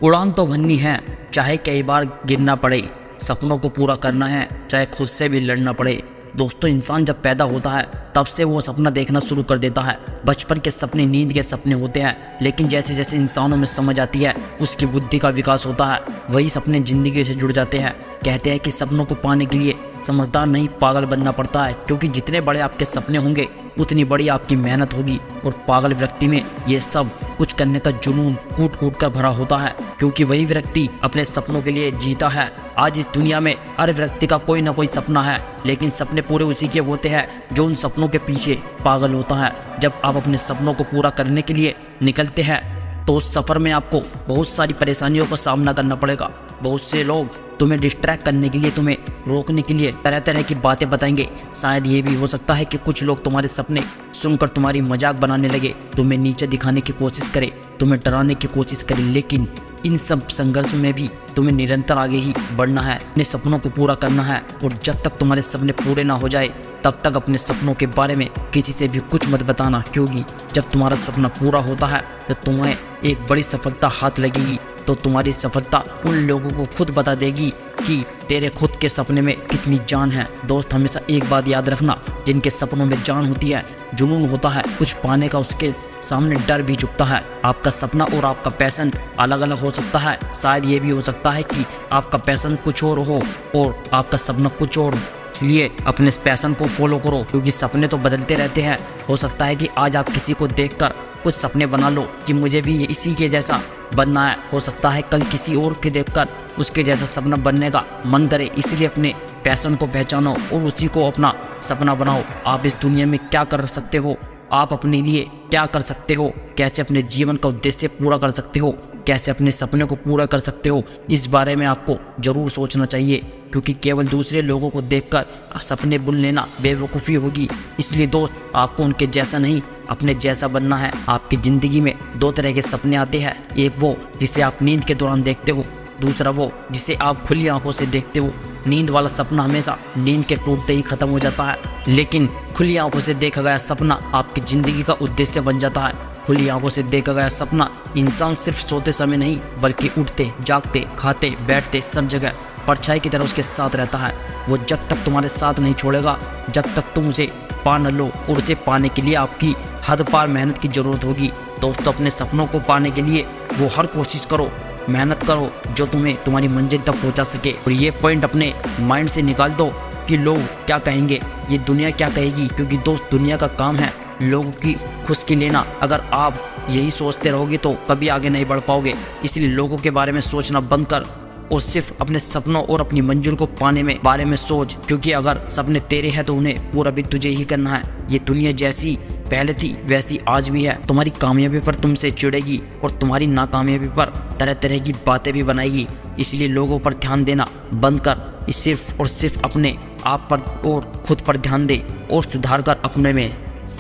उड़ान तो भरनी है, चाहे कई बार गिरना पड़े। सपनों को पूरा करना है, चाहे खुद से भी लड़ना पड़े। दोस्तों, इंसान जब पैदा होता है तब से वो सपना देखना शुरू कर देता है। बचपन के सपने नींद के सपने होते हैं, लेकिन जैसे जैसे इंसानों में समझ आती है, उसकी बुद्धि का विकास होता है, वही सपने जिंदगी से जुड़ जाते हैं। कहते हैं कि सपनों को पाने के लिए समझदार नहीं पागल बनना पड़ता है, क्योंकि जितने बड़े आपके सपने होंगे उतनी बड़ी आपकी मेहनत होगी। और पागल व्यक्ति में ये सब कुछ करने का जुनून कूट कूट कर भरा होता है, क्योंकि वही व्यक्ति अपने सपनों के लिए जीता है। आज इस दुनिया में हर व्यक्ति का कोई ना कोई सपना है, लेकिन सपने पूरे उसी के होते हैं जो उन सपनों के पीछे पागल होता है। जब आप अपने सपनों को पूरा करने के लिए निकलते हैं तो उस सफ़र में आपको बहुत सारी परेशानियों का सामना करना पड़ेगा। बहुत से लोग तुम्हें डिस्ट्रैक्ट करने के लिए, तुम्हें रोकने के लिए तरह तरह की बातें बताएंगे। शायद ये भी हो सकता है कि कुछ लोग तुम्हारे सपने सुनकर तुम्हारी मजाक बनाने लगे, तुम्हें नीचे दिखाने की कोशिश करे, तुम्हें डराने की कोशिश करे। लेकिन इन सब संघर्ष में भी तुम्हें निरंतर आगे ही बढ़ना है, अपने सपनों को पूरा करना है। और जब तक तुम्हारे सपने पूरे ना हो जाए तब तक अपने सपनों के बारे में किसी से भी कुछ मत बताना, क्योंकि जब तुम्हारा सपना पूरा होता है तो तुम्हें एक बड़ी सफलता हाथ लगेगी। तो तुम्हारी सफलता उन लोगों को खुद बता देगी कि तेरे खुद के सपने में कितनी जान है। दोस्त, हमेशा एक बात याद रखना, जिनके सपनों में जान होती है, जुनून होता है कुछ पाने का, उसके सामने डर भी झुकता है। आपका सपना और आपका पैशन अलग अलग हो सकता है। शायद ये भी हो सकता है कि आपका पैशन कुछ और हो और आपका सपना कुछ और। इसलिए अपने पैशन को फॉलो करो, क्योंकि सपने तो बदलते रहते हैं। हो सकता है कि आज आप किसी को देखकर कुछ सपने बना लो कि मुझे भी इसी के जैसा बनना है। हो सकता है कल किसी और के देखकर उसके जैसा सपना बनने का मन करे। इसलिए अपने पैशन को पहचानो और उसी को अपना सपना बनाओ। आप इस दुनिया में क्या कर सकते हो, आप अपने लिए क्या कर सकते हो, कैसे अपने जीवन का उद्देश्य पूरा कर सकते हो, कैसे अपने सपने को पूरा कर सकते हो, इस बारे में आपको ज़रूर सोचना चाहिए। क्योंकि केवल दूसरे लोगों को देखकर सपने बुन लेना बेवकूफ़ी होगी। इसलिए दोस्त, आपको उनके जैसा नहीं अपने जैसा बनना है। आपकी ज़िंदगी में दो तरह के सपने आते हैं, एक वो जिसे आप नींद के दौरान देखते हो, दूसरा वो जिसे आप खुली आंखों से देखते हो। नींद वाला सपना हमेशा नींद के टूटते ही खत्म हो जाता है, लेकिन खुली आंखों से देखा गया सपना आपकी ज़िंदगी का उद्देश्य बन जाता है। खुली आंखों से देखा गया सपना इंसान सिर्फ सोते समय नहीं, बल्कि उठते, जागते, खाते, बैठते सब जगह परछाई की तरह उसके साथ रहता है। वो जब तक तुम्हारे साथ नहीं छोड़ेगा, जब तक तुम उसे पा न लो, और उसे पाने के लिए आपकी हद पार मेहनत की ज़रूरत होगी। दोस्तों, अपने सपनों को पाने के लिए वो हर कोशिश करो, मेहनत करो जो तुम्हें तुम्हारी मंजिल तक पहुंचा सके। और ये पॉइंट अपने माइंड से निकाल दो कि लोग क्या कहेंगे, ये दुनिया क्या कहेगी, क्योंकि दोस्त, दुनिया का काम है लोगों की खुशी लेना। अगर आप यही सोचते रहोगे तो कभी आगे नहीं बढ़ पाओगे। इसलिए लोगों के बारे में सोचना बंद कर और सिर्फ अपने सपनों और अपनी मंजिल को पाने में बारे में सोच, क्योंकि अगर सपने तेरे हैं तो उन्हें पूरा भी तुझे ही करना है। ये दुनिया जैसी पहले थी वैसी आज भी है। तुम्हारी कामयाबी पर तुमसे चिढ़ेगी और तुम्हारी नाकामयाबी पर तरह तरह की बातें भी बनाएगी। इसलिए लोगों पर ध्यान देना बंद कर, सिर्फ और सिर्फ अपने आप पर और खुद पर ध्यान दे और सुधार कर अपने में।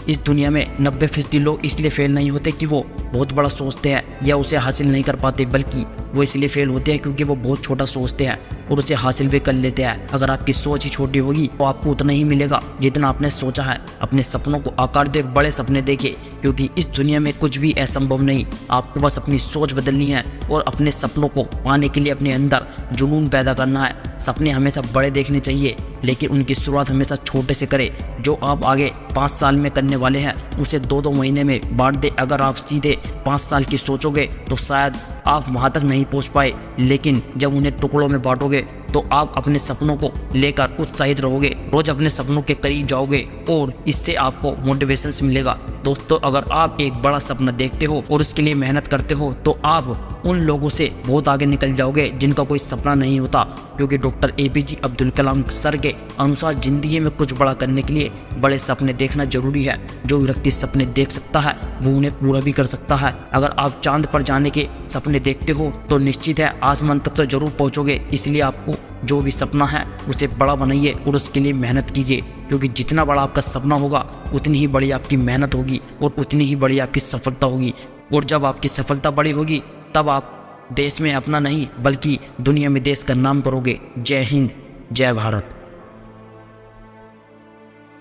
इस दुनिया में 90% लोग इसलिए फेल नहीं होते कि वो बहुत बड़ा सोचते हैं या उसे हासिल नहीं कर पाते, बल्कि वो इसलिए फेल होते हैं क्योंकि वो बहुत छोटा सोचते हैं और उसे हासिल भी कर लेते हैं। अगर आपकी सोच ही छोटी होगी तो आपको उतना ही मिलेगा जितना आपने सोचा है। अपने सपनों को आकार दे, बड़े सपने देखे, क्योंकि इस दुनिया में कुछ भी असंभव नहीं। आपको बस अपनी सोच बदलनी है और अपने सपनों को पाने के लिए अपने अंदर जुनून पैदा करना है। सपने हमेशा बड़े देखने चाहिए, लेकिन उनकी शुरुआत हमेशा छोटे से करें। जो आप आगे 5 साल में करने वाले हैं उसे 2-2 महीने में बांट दे। अगर आप सीधे 5 साल की सोचोगे तो शायद आप वहाँ तक नहीं पहुँच पाए, लेकिन जब उन्हें टुकड़ों में बांटोगे तो आप अपने सपनों को लेकर उत्साहित रहोगे, रोज अपने सपनों के करीब जाओगे और इससे आपको मोटिवेशन मिलेगा। दोस्तों, अगर आप एक बड़ा सपना देखते हो और उसके लिए मेहनत करते हो तो आप उन लोगों से बहुत आगे निकल जाओगे जिनका कोई सपना नहीं होता, क्योंकि doctor APJ Abdul Kalam sir के अनुसार जिंदगी में कुछ बड़ा करने के लिए बड़े सपने देखना जरूरी है। जो व्यक्ति सपने देख सकता है वो उन्हें पूरा भी कर सकता है। अगर आप चांद पर जाने के सपने देखते हो तो निश्चित है आसमान तक तो जरूर पहुंचोगे। इसलिए आपको जो भी सपना है उसे बड़ा बनाइए और उसके लिए मेहनत कीजिए, क्योंकि जितना बड़ा आपका सपना होगा उतनी ही बड़ी आपकी मेहनत होगी और उतनी ही बड़ी आपकी सफलता होगी। और जब आपकी सफलता बड़ी होगी तब आप देश में अपना नहीं बल्कि दुनिया में देश का नाम करोगे। जय हिंद, जय भारत।